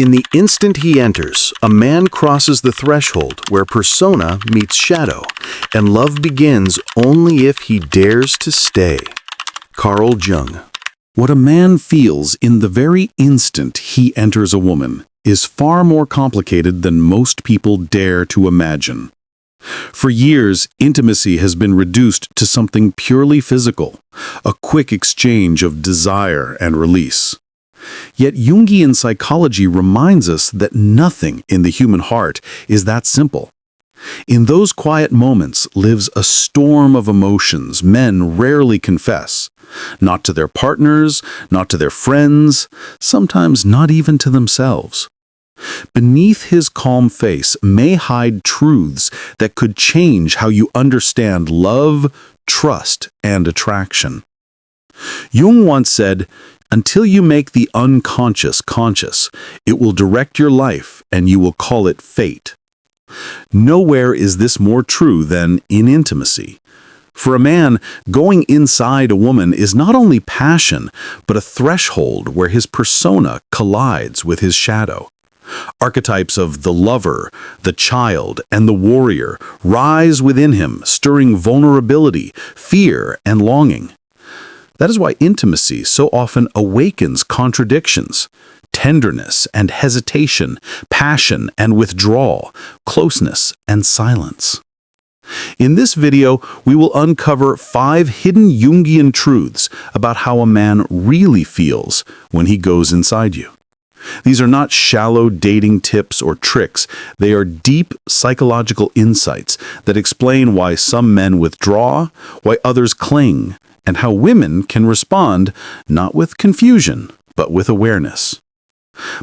In the instant he enters, a man crosses the threshold where persona meets shadow, and love begins only if he dares to stay. Carl Jung. What a man feels in the very instant he enters a woman is far more complicated than most people dare to imagine. For years, intimacy has been reduced to something purely physical, a quick exchange of desire and release. Yet Jungian psychology reminds us that nothing in the human heart is that simple. In those quiet moments lives a storm of emotions men rarely confess, not to their partners, not to their friends, sometimes not even to themselves. Beneath his calm face may hide truths that could change how you understand love, trust, and attraction. Jung once said, "Until you make the unconscious conscious, it will direct your life and you will call it fate." Nowhere is this more true than in intimacy. For a man, going inside a woman is not only passion, but a threshold where his persona collides with his shadow. Archetypes of the lover, the child, and the warrior rise within him, stirring vulnerability, fear, and longing. That is why intimacy so often awakens contradictions, tenderness and hesitation, passion and withdrawal, closeness and silence. In this video, we will uncover 5 hidden Jungian truths about how a man really feels when he goes inside you. These are not shallow dating tips or tricks. They are deep psychological insights that explain why some men withdraw, why others cling, and how women can respond not with confusion, but with awareness.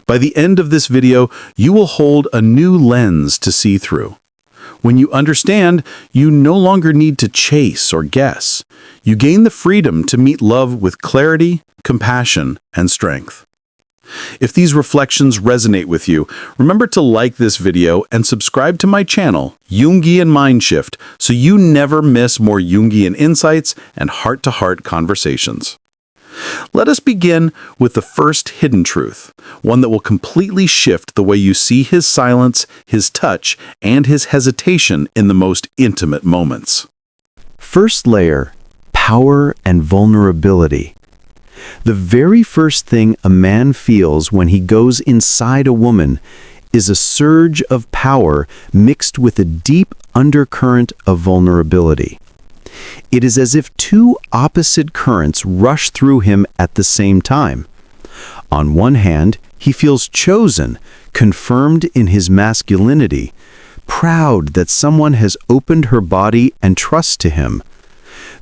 By the end of this video, you will hold a new lens to see through. When you understand, you no longer need to chase or guess. You gain the freedom to meet love with clarity, compassion, and strength. If these reflections resonate with you, remember to like this video and subscribe to my channel, Jungian Mindshift, so you never miss more Jungian insights and heart-to-heart conversations. Let us begin with the first hidden truth, one that will completely shift the way you see his silence, his touch, and his hesitation in the most intimate moments. First layer, power and vulnerability. The very first thing a man feels when he goes inside a woman is a surge of power mixed with a deep undercurrent of vulnerability. It is as if 2 opposite currents rush through him at the same time. On one hand, he feels chosen, confirmed in his masculinity, proud that someone has opened her body and trusts to him.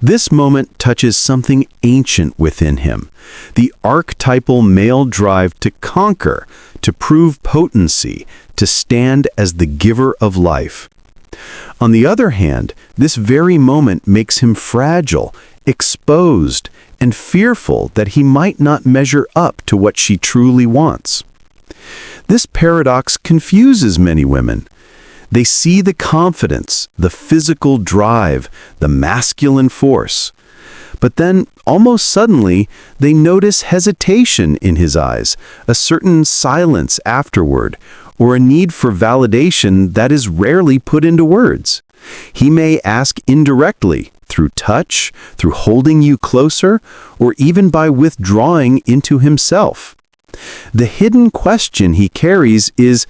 This moment touches something ancient within him, the archetypal male drive to conquer, to prove potency, to stand as the giver of life. On the other hand, this very moment makes him fragile, exposed, and fearful that he might not measure up to what she truly wants. This paradox confuses many women. They see the confidence, the physical drive, the masculine force. But then, almost suddenly, they notice hesitation in his eyes, a certain silence afterward, or a need for validation that is rarely put into words. He may ask indirectly, through touch, through holding you closer, or even by withdrawing into himself. The hidden question he carries is,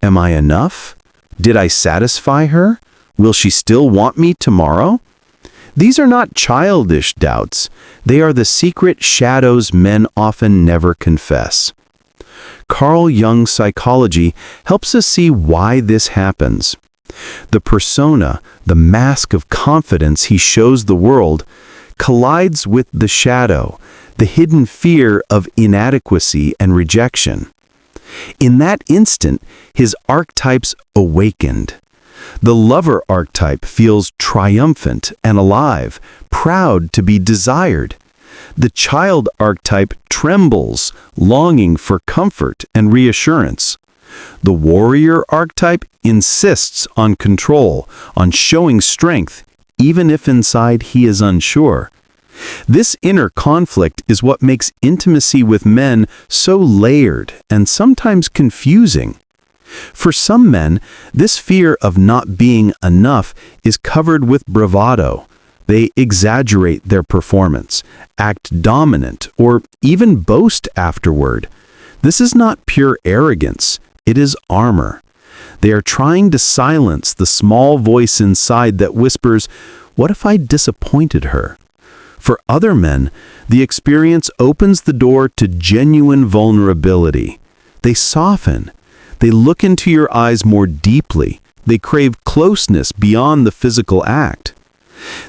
am I enough? Did I satisfy her? Will she still want me tomorrow? These are not childish doubts. They are the secret shadows men often never confess. Carl Jung's psychology helps us see why this happens. The persona, the mask of confidence he shows the world, collides with the shadow, the hidden fear of inadequacy and rejection. In that instant, his archetypes awakened. The lover archetype feels triumphant and alive, proud to be desired. The child archetype trembles, longing for comfort and reassurance. The warrior archetype insists on control, on showing strength, even if inside he is unsure. This inner conflict is what makes intimacy with men so layered and sometimes confusing. For some men, this fear of not being enough is covered with bravado. They exaggerate their performance, act dominant, or even boast afterward. This is not pure arrogance, it is armor. They are trying to silence the small voice inside that whispers, "What if I disappointed her?" For other men, the experience opens the door to genuine vulnerability. They soften. They look into your eyes more deeply. They crave closeness beyond the physical act.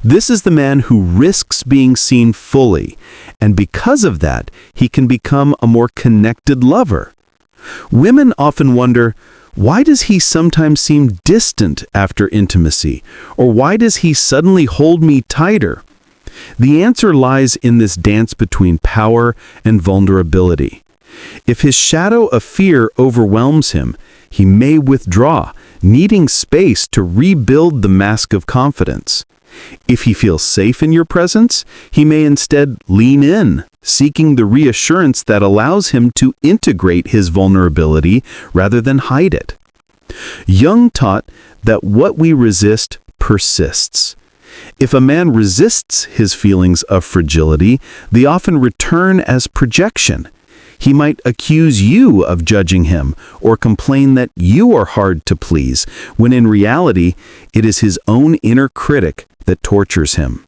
This is the man who risks being seen fully, and because of that, he can become a more connected lover. Women often wonder, why does he sometimes seem distant after intimacy? Or why does he suddenly hold me tighter? The answer lies in this dance between power and vulnerability. If his shadow of fear overwhelms him, he may withdraw, needing space to rebuild the mask of confidence. If he feels safe in your presence, he may instead lean in, seeking the reassurance that allows him to integrate his vulnerability rather than hide it. Jung taught that what we resist persists. If a man resists his feelings of fragility, they often return as projection. He might accuse you of judging him or complain that you are hard to please, when in reality, it is his own inner critic that tortures him.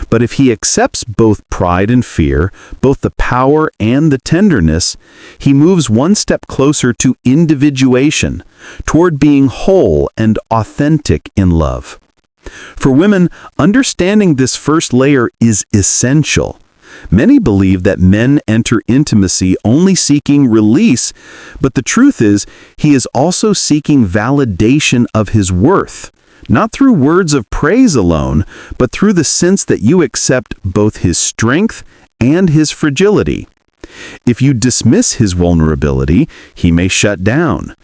But if he accepts both pride and fear, both the power and the tenderness, he moves one step closer to individuation, toward being whole and authentic in love. For women, understanding this first layer is essential. Many believe that men enter intimacy only seeking release, but the truth is, he is also seeking validation of his worth, not through words of praise alone, but through the sense that you accept both his strength and his fragility. If you dismiss his vulnerability, he may shut down.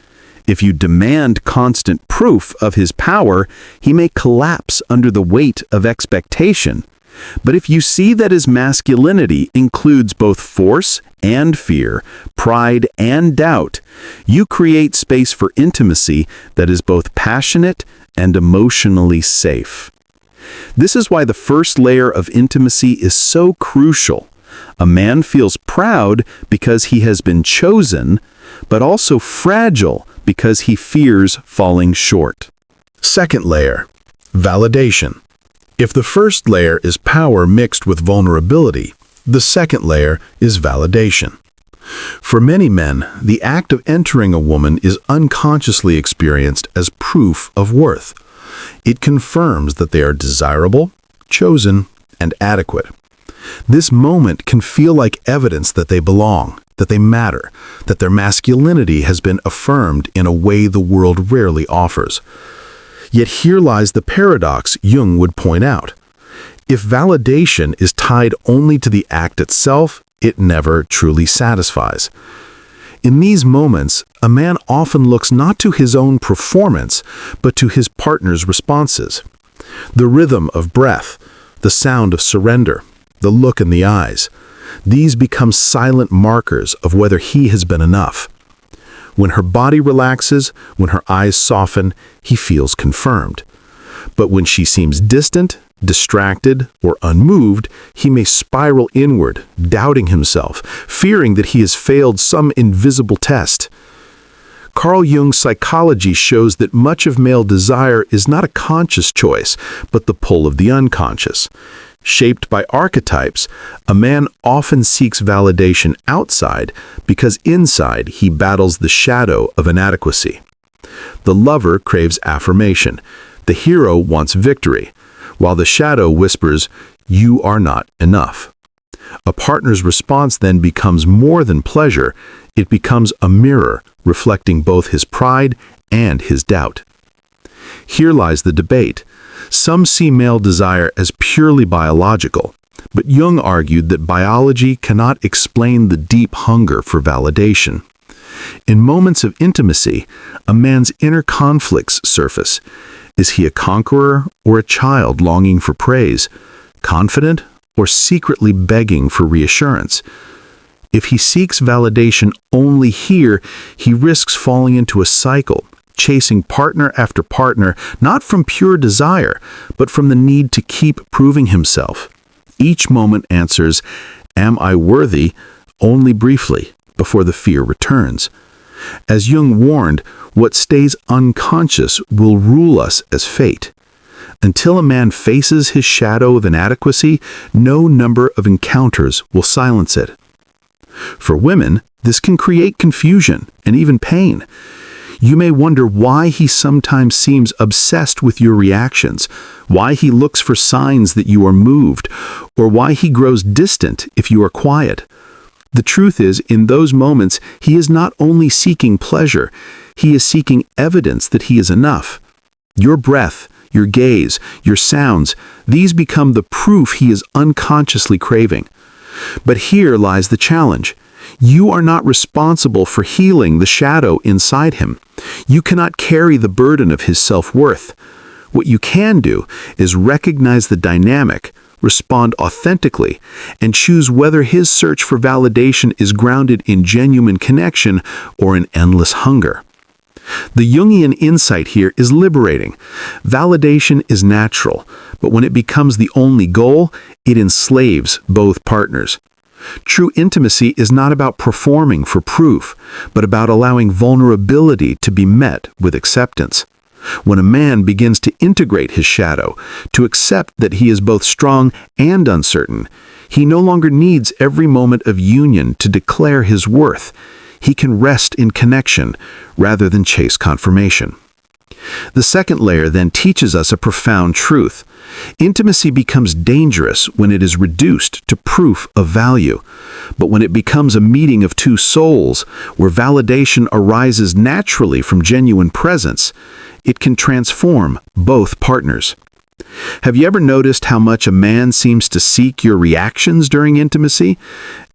If you demand constant proof of his power, he may collapse under the weight of expectation. But if you see that his masculinity includes both force and fear, pride and doubt, you create space for intimacy that is both passionate and emotionally safe. This is why the first layer of intimacy is so crucial. A man feels proud because he has been chosen, but also fragile because he fears falling short. Second layer, validation. If the first layer is power mixed with vulnerability, the second layer is validation. For many men, the act of entering a woman is unconsciously experienced as proof of worth. It confirms that they are desirable, chosen, and adequate. This moment can feel like evidence that they belong, that they matter, that their masculinity has been affirmed in a way the world rarely offers. Yet here lies the paradox Jung would point out. If validation is tied only to the act itself, it never truly satisfies. In these moments, a man often looks not to his own performance, but to his partner's responses. The rhythm of breath, the sound of surrender, the look in the eyes, these become silent markers of whether he has been enough. When her body relaxes, when her eyes soften, he feels confirmed. But when she seems distant, distracted, or unmoved, he may spiral inward, doubting himself, fearing that he has failed some invisible test. Carl Jung's psychology shows that much of male desire is not a conscious choice, but the pull of the unconscious. Shaped by archetypes, a man often seeks validation outside because inside he battles the shadow of inadequacy. The lover craves affirmation. The hero wants victory, while the shadow whispers, "You are not enough." A partner's response then becomes more than pleasure. It becomes a mirror reflecting both his pride and his doubt. Here lies the debate. Some see male desire as purely biological, but Jung argued that biology cannot explain the deep hunger for validation. In moments of intimacy, a man's inner conflicts surface. Is he a conqueror or a child longing for praise? Confident or secretly begging for reassurance. If he seeks validation only here, he risks falling into a cycle, chasing partner after partner, not from pure desire, but from the need to keep proving himself. Each moment answers, "Am I worthy?" only briefly, before the fear returns. As Jung warned, what stays unconscious will rule us as fate. Until a man faces his shadow of inadequacy, no number of encounters will silence it. For women, this can create confusion and even pain. You may wonder why he sometimes seems obsessed with your reactions, why he looks for signs that you are moved, or why he grows distant if you are quiet. The truth is, in those moments, he is not only seeking pleasure, he is seeking evidence that he is enough. Your breath, your gaze, your sounds, these become the proof he is unconsciously craving. But here lies the challenge. You are not responsible for healing the shadow inside him. You cannot carry the burden of his self-worth. What you can do is recognize the dynamic, respond authentically, and choose whether his search for validation is grounded in genuine connection or in endless hunger. The Jungian insight here is liberating. Validation is natural, but when it becomes the only goal, it enslaves both partners. True intimacy is not about performing for proof, but about allowing vulnerability to be met with acceptance. When a man begins to integrate his shadow, to accept that he is both strong and uncertain, he no longer needs every moment of union to declare his worth. He can rest in connection rather than chase confirmation. The second layer then teaches us a profound truth. Intimacy becomes dangerous when it is reduced to proof of value. But when it becomes a meeting of two souls, where validation arises naturally from genuine presence, it can transform both partners. Have you ever noticed how much a man seems to seek your reactions during intimacy?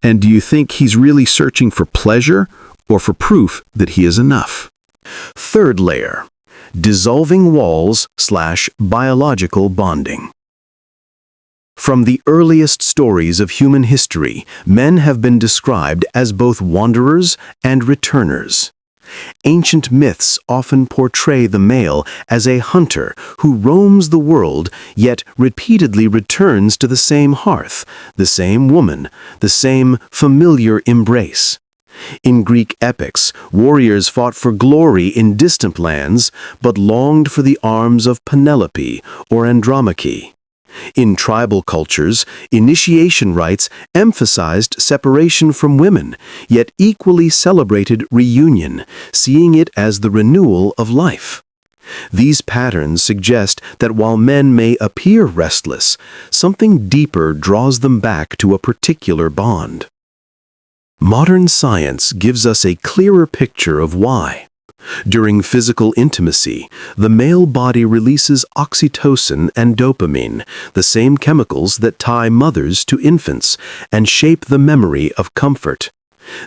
And do you think he's really searching for pleasure or for proof that he is enough? Third layer, dissolving walls/biological bonding. From the earliest stories of human history, men have been described as both wanderers and returners. Ancient myths often portray the male as a hunter who roams the world, yet repeatedly returns to the same hearth, the same woman, the same familiar embrace. In Greek epics, warriors fought for glory in distant lands, but longed for the arms of Penelope or Andromache. In tribal cultures, initiation rites emphasized separation from women, yet equally celebrated reunion, seeing it as the renewal of life. These patterns suggest that while men may appear restless, something deeper draws them back to a particular bond. Modern science gives us a clearer picture of why. During physical intimacy, the male body releases oxytocin and dopamine, the same chemicals that tie mothers to infants and shape the memory of comfort.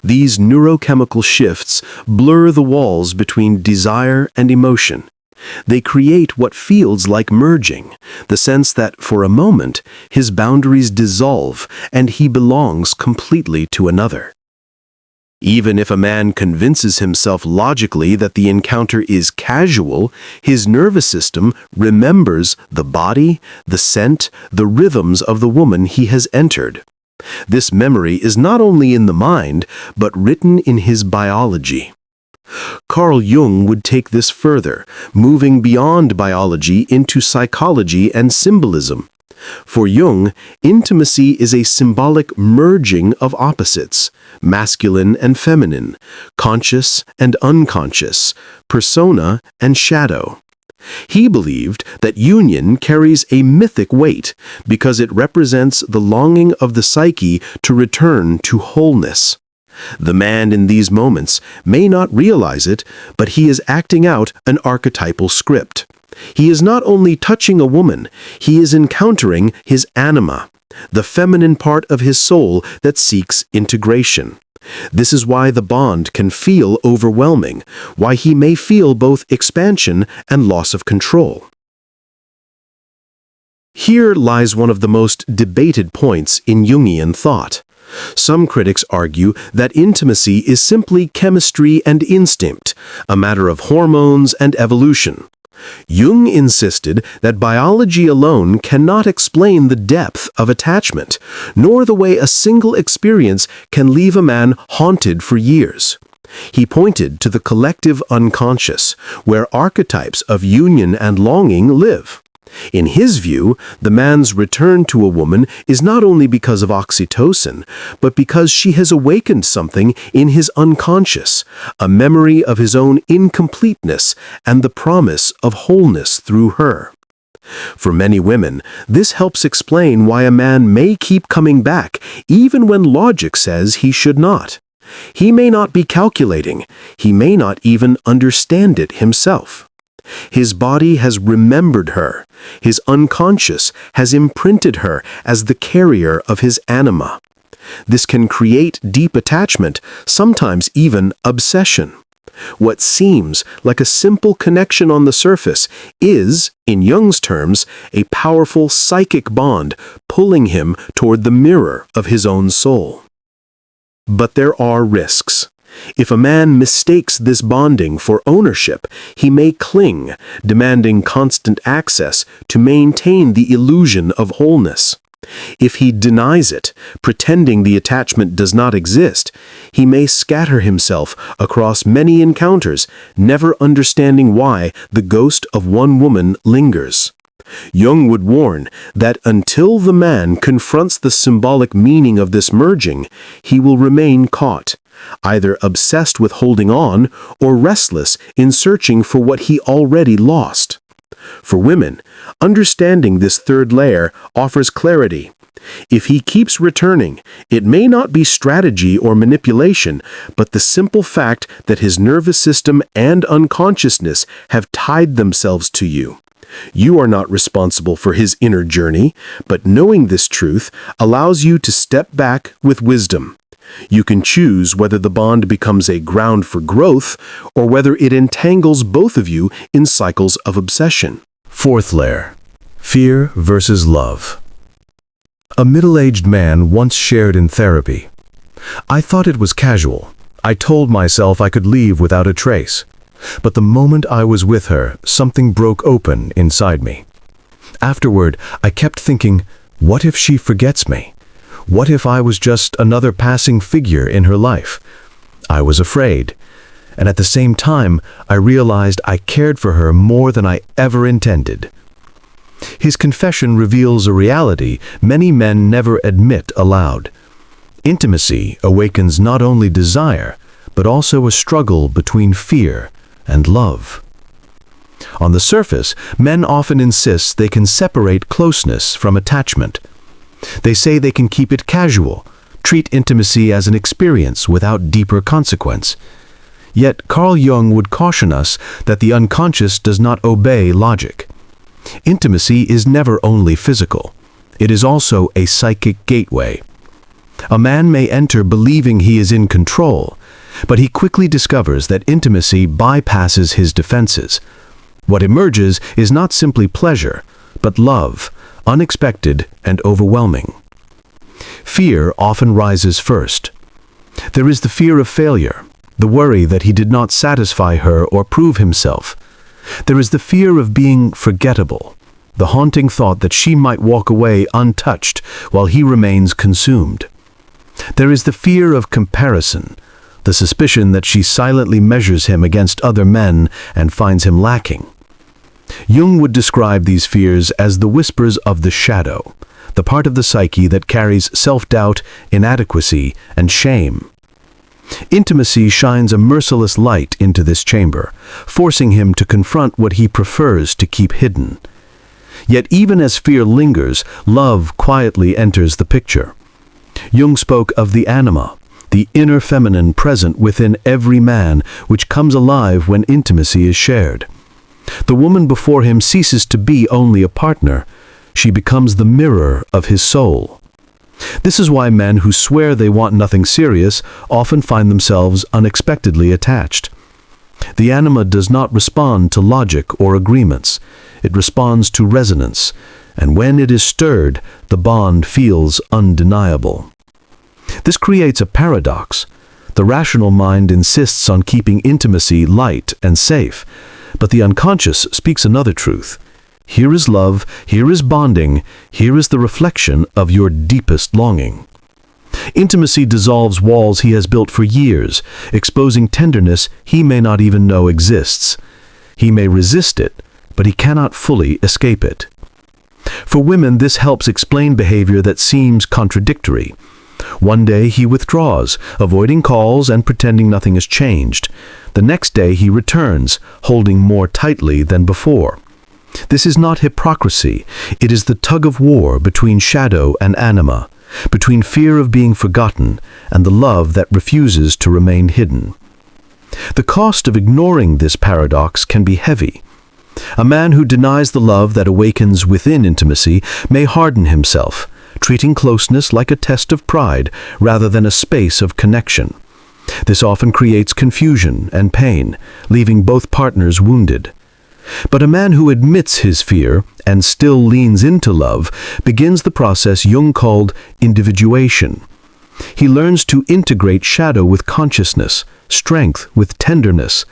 These neurochemical shifts blur the walls between desire and emotion. They create what feels like merging, the sense that, for a moment, his boundaries dissolve and he belongs completely to another. Even if a man convinces himself logically that the encounter is casual, his nervous system remembers the body, the scent, the rhythms of the woman he has entered. This memory is not only in the mind, but written in his biology. Carl Jung would take this further, moving beyond biology into psychology and symbolism. For Jung, intimacy is a symbolic merging of opposites, masculine and feminine, conscious and unconscious, persona and shadow. He believed that union carries a mythic weight because it represents the longing of the psyche to return to wholeness. The man in these moments may not realize it, but he is acting out an archetypal script. He is not only touching a woman, he is encountering his anima, the feminine part of his soul that seeks integration. This is why the bond can feel overwhelming, why he may feel both expansion and loss of control. Here lies one of the most debated points in Jungian thought. Some critics argue that intimacy is simply chemistry and instinct, a matter of hormones and evolution. Jung insisted that biology alone cannot explain the depth of attachment, nor the way a single experience can leave a man haunted for years. He pointed to the collective unconscious, where archetypes of union and longing live. In his view, the man's return to a woman is not only because of oxytocin, but because she has awakened something in his unconscious, a memory of his own incompleteness and the promise of wholeness through her. For many women, this helps explain why a man may keep coming back, even when logic says he should not. He may not be calculating, he may not even understand it himself. His body has remembered her. His unconscious has imprinted her as the carrier of his anima. This can create deep attachment, sometimes even obsession. What seems like a simple connection on the surface is, in Jung's terms, a powerful psychic bond pulling him toward the mirror of his own soul. But there are risks. If a man mistakes this bonding for ownership, he may cling, demanding constant access to maintain the illusion of wholeness. If he denies it, pretending the attachment does not exist, he may scatter himself across many encounters, never understanding why the ghost of one woman lingers. Jung would warn that until the man confronts the symbolic meaning of this merging, he will remain caught, either obsessed with holding on or restless in searching for what he already lost. For women, understanding this third layer offers clarity. If he keeps returning, it may not be strategy or manipulation, but the simple fact that his nervous system and unconsciousness have tied themselves to you. You are not responsible for his inner journey, but knowing this truth allows you to step back with wisdom. You can choose whether the bond becomes a ground for growth or whether it entangles both of you in cycles of obsession. Fourth layer, fear versus love. A middle-aged man once shared in therapy. I thought it was casual. I told myself I could leave without a trace. But the moment I was with her, something broke open inside me. Afterward, I kept thinking, what if she forgets me? What if I was just another passing figure in her life? I was afraid. And at the same time, I realized I cared for her more than I ever intended. His confession reveals a reality many men never admit aloud. Intimacy awakens not only desire, but also a struggle between fear and love. On the surface, men often insist they can separate closeness from attachment. They say they can keep it casual, treat intimacy as an experience without deeper consequence. Yet Carl Jung would caution us that the unconscious does not obey logic. Intimacy is never only physical. It is also a psychic gateway. A man may enter believing he is in control, but he quickly discovers that intimacy bypasses his defenses. What emerges is not simply pleasure, but love, unexpected and overwhelming. Fear often rises first. There is the fear of failure, the worry that he did not satisfy her or prove himself. There is the fear of being forgettable, the haunting thought that she might walk away untouched while he remains consumed. There is the fear of comparison, the suspicion that she silently measures him against other men and finds him lacking. Jung would describe these fears as the whispers of the shadow, the part of the psyche that carries self-doubt, inadequacy, and shame. Intimacy shines a merciless light into this chamber, forcing him to confront what he prefers to keep hidden. Yet even as fear lingers, love quietly enters the picture. Jung spoke of the anima, the inner feminine present within every man, which comes alive when intimacy is shared. The woman before him ceases to be only a partner. She becomes the mirror of his soul. This is why men who swear they want nothing serious often find themselves unexpectedly attached. The anima does not respond to logic or agreements. It responds to resonance, and when it is stirred, the bond feels undeniable. This creates a paradox. The rational mind insists on keeping intimacy light and safe, but the unconscious speaks another truth. Here is love, here is bonding, here is the reflection of your deepest longing. Intimacy dissolves walls he has built for years, exposing tenderness he may not even know exists. He may resist it, but he cannot fully escape it. For women, this helps explain behavior that seems contradictory. One day he withdraws, avoiding calls and pretending nothing has changed. The next day he returns, holding more tightly than before. This is not hypocrisy. It is the tug-of-war between shadow and anima, between fear of being forgotten and the love that refuses to remain hidden. The cost of ignoring this paradox can be heavy. A man who denies the love that awakens within intimacy may harden himself, treating closeness like a test of pride rather than a space of connection. This often creates confusion and pain, leaving both partners wounded. But a man who admits his fear and still leans into love begins the process Jung called individuation. He learns to integrate shadow with consciousness, strength with tenderness.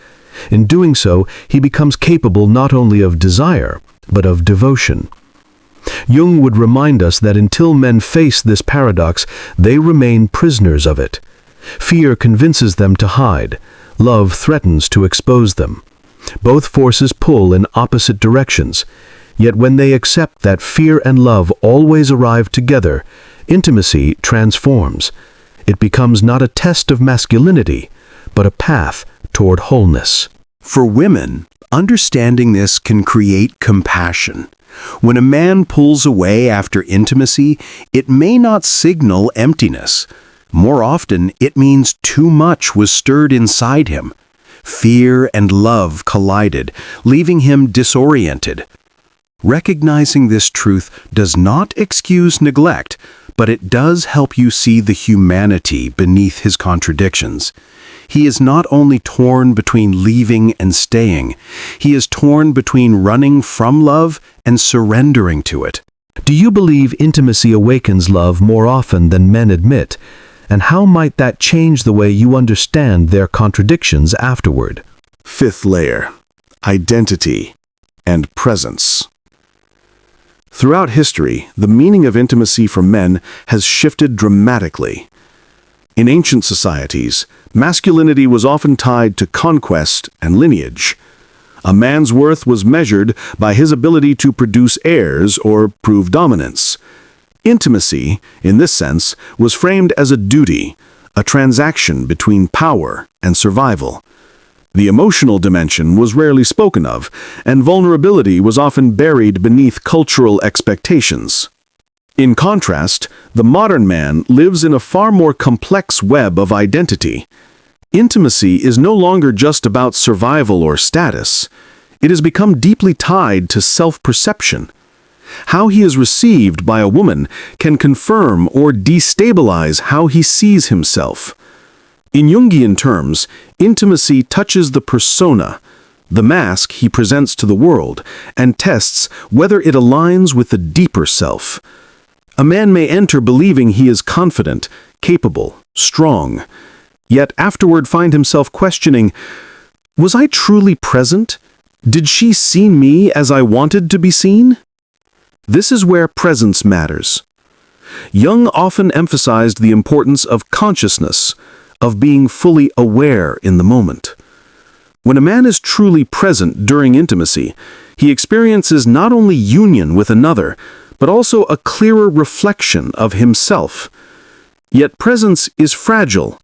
In doing so, he becomes capable not only of desire, but of devotion. Jung would remind us that until men face this paradox, they remain prisoners of it. Fear convinces them to hide. Love threatens to expose them. Both forces pull in opposite directions. Yet when they accept that fear and love always arrive together, intimacy transforms. It becomes not a test of masculinity, but a path toward wholeness. For women, understanding this can create compassion. When a man pulls away after intimacy, it may not signal emptiness. More often, it means too much was stirred inside him. Fear and love collided, leaving him disoriented. Recognizing this truth does not excuse neglect, but it does help you see the humanity beneath his contradictions. He is not only torn between leaving and staying, he is torn between running from love and surrendering to it. Do you believe intimacy awakens love more often than men admit? And how might that change the way you understand their contradictions afterward? Fifth layer: identity and presence. Throughout history, the meaning of intimacy for men has shifted dramatically. In ancient societies, masculinity was often tied to conquest and lineage. A man's worth was measured by his ability to produce heirs or prove dominance. Intimacy, in this sense, was framed as a duty, a transaction between power and survival. The emotional dimension was rarely spoken of, and vulnerability was often buried beneath cultural expectations. In contrast, the modern man lives in a far more complex web of identity. Intimacy is no longer just about survival or status. It has become deeply tied to self-perception. How he is received by a woman can confirm or destabilize how he sees himself. In Jungian terms, intimacy touches the persona, the mask he presents to the world, and tests whether it aligns with the deeper self. A man may enter believing he is confident, capable, strong, yet afterward find himself questioning, was I truly present? Did she see me as I wanted to be seen? This is where presence matters. Jung often emphasized the importance of consciousness, of being fully aware in the moment. When a man is truly present during intimacy, he experiences not only union with another, but also a clearer reflection of himself. Yet presence is fragile.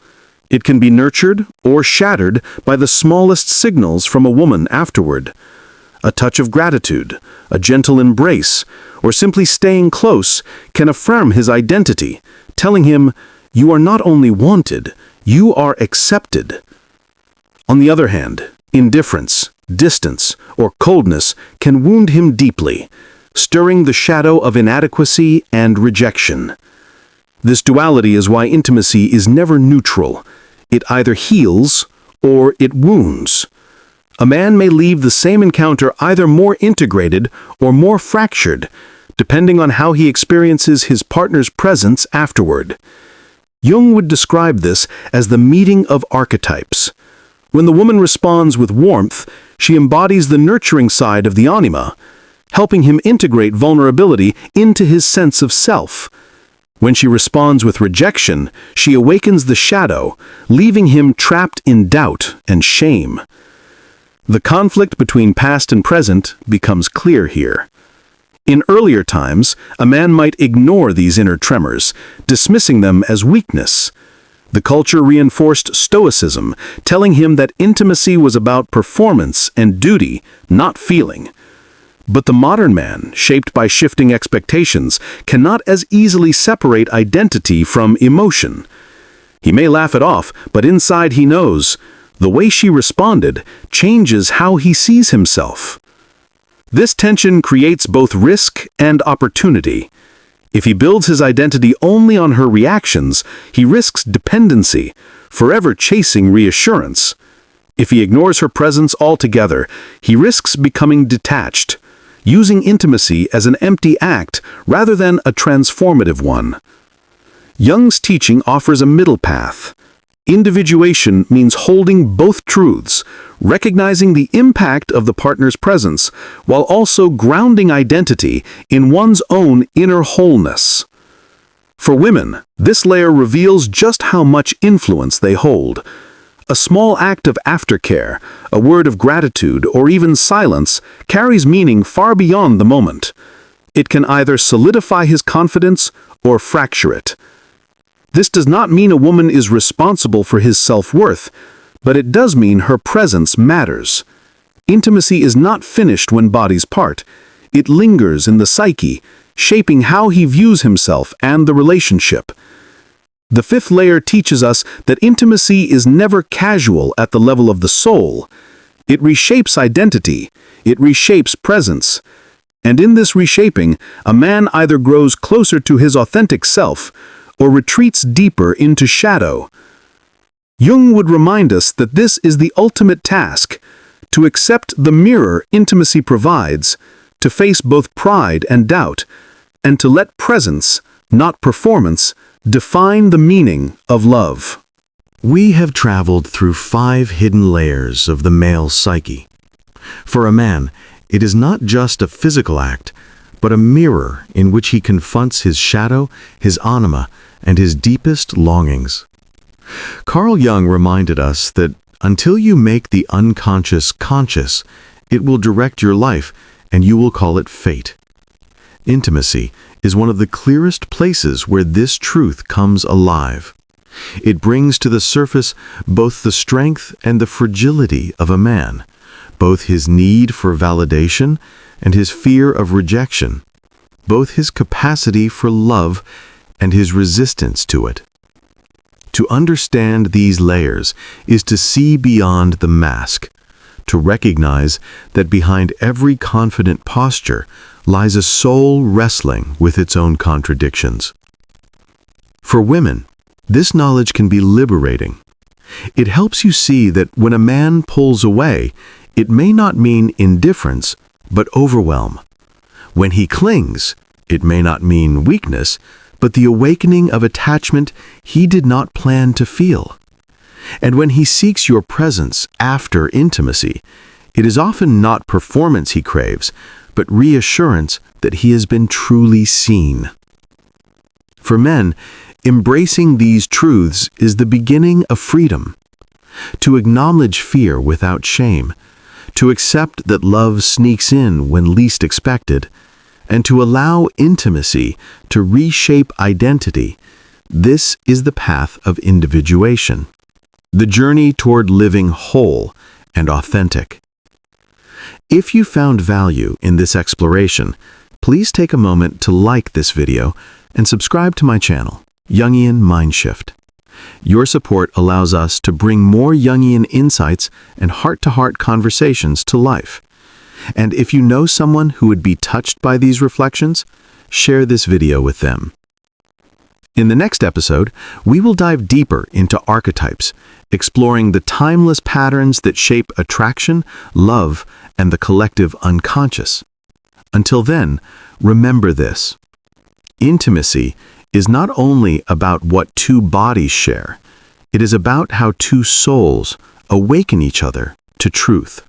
It can be nurtured or shattered by the smallest signals from a woman afterward. A touch of gratitude, a gentle embrace, or simply staying close can affirm his identity, telling him, you are not only wanted, you are accepted. On the other hand, indifference, distance, or coldness can wound him deeply, stirring the shadow of inadequacy and rejection. This duality is why intimacy is never neutral. It either heals or it wounds. A man may leave the same encounter either more integrated or more fractured, depending on how he experiences his partner's presence afterward. Jung would describe this as the meeting of archetypes. When the woman responds with warmth, she embodies the nurturing side of the anima, helping him integrate vulnerability into his sense of self. When she responds with rejection, she awakens the shadow, leaving him trapped in doubt and shame. The conflict between past and present becomes clear here. In earlier times, a man might ignore these inner tremors, dismissing them as weakness. The culture reinforced stoicism, telling him that intimacy was about performance and duty, not feeling. But the modern man, shaped by shifting expectations, cannot as easily separate identity from emotion. He may laugh it off, but inside he knows, the way she responded changes how he sees himself. This tension creates both risk and opportunity. If he builds his identity only on her reactions, he risks dependency, forever chasing reassurance. If he ignores her presence altogether, he risks becoming detached, using intimacy as an empty act rather than a transformative one. Jung's teaching offers a middle path. Individuation means holding both truths, recognizing the impact of the partner's presence, while also grounding identity in one's own inner wholeness. For women, this layer reveals just how much influence they hold. A small act of aftercare, a word of gratitude, or even silence carries meaning far beyond the moment. It can either solidify his confidence or fracture it. This does not mean a woman is responsible for his self-worth, but it does mean her presence matters. Intimacy is not finished when bodies part. It lingers in the psyche, shaping how he views himself and the relationship. The fifth layer teaches us that intimacy is never casual at the level of the soul. It reshapes identity, it reshapes presence. And in this reshaping, a man either grows closer to his authentic self or retreats deeper into shadow. Jung would remind us that this is the ultimate task, to accept the mirror intimacy provides, to face both pride and doubt, and to let presence, not performance, define the meaning of love. We have traveled through 5 hidden layers of the male psyche. For a man, it is not just a physical act, but a mirror in which he confronts his shadow, his anima, and his deepest longings. Carl Jung reminded us that until you make the unconscious conscious, it will direct your life and you will call it fate. Intimacy is one of the clearest places where this truth comes alive. It brings to the surface both the strength and the fragility of a man, both his need for validation and his fear of rejection, both his capacity for love and his resistance to it. To understand these layers is to see beyond the mask, to recognize that behind every confident posture lies a soul wrestling with its own contradictions. For women, this knowledge can be liberating. It helps you see that when a man pulls away, it may not mean indifference, but overwhelm. When he clings, it may not mean weakness, but the awakening of attachment he did not plan to feel. And when he seeks your presence after intimacy, it is often not performance he craves, but reassurance that he has been truly seen. For men, embracing these truths is the beginning of freedom. To acknowledge fear without shame, to accept that love sneaks in when least expected, and to allow intimacy to reshape identity, this is the path of individuation, the journey toward living whole and authentic. If you found value in this exploration, please take a moment to like this video and subscribe to my channel, Jungian Mindshift. Your support allows us to bring more Jungian insights and heart-to-heart conversations to life. And if you know someone who would be touched by these reflections, share this video with them. In the next episode, we will dive deeper into archetypes, exploring the timeless patterns that shape attraction, love, and the collective unconscious. Until then, remember this. Intimacy is not only about what two bodies share, it is about how two souls awaken each other to truth.